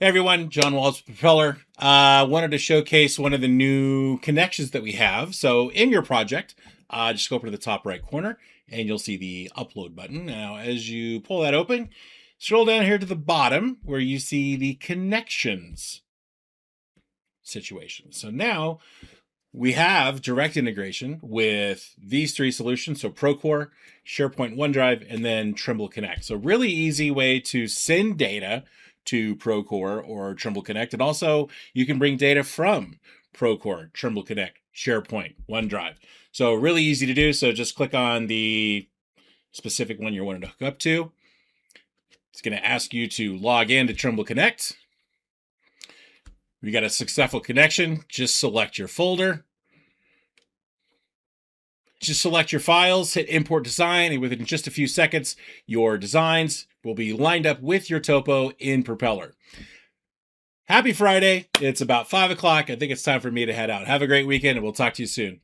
Hey everyone, John Walls with Propeller. Wanted to showcase one of the new connections that we have. So in your project, just go over to the top right corner and you'll see the upload button. Now, as you pull that open, scroll down here to the bottom where you see the connections situation. So now we have direct integration with these three solutions. So Procore, SharePoint OneDrive, and then Trimble Connect. So really easy way to send data to Procore or Trimble Connect. And also you can bring data from Procore, Trimble Connect, SharePoint, OneDrive. So really easy to do. So just click on the specific one you're wanting to hook up to. It's going to ask you to log in to Trimble Connect. We got a successful connection. Just select your folder. Just select your files, hit import design, and within just a few seconds, your designs will be lined up with your topo in Propeller. Happy Friday. It's about 5 o'clock. I think it's time for me to head out. Have a great weekend, and we'll talk to you soon.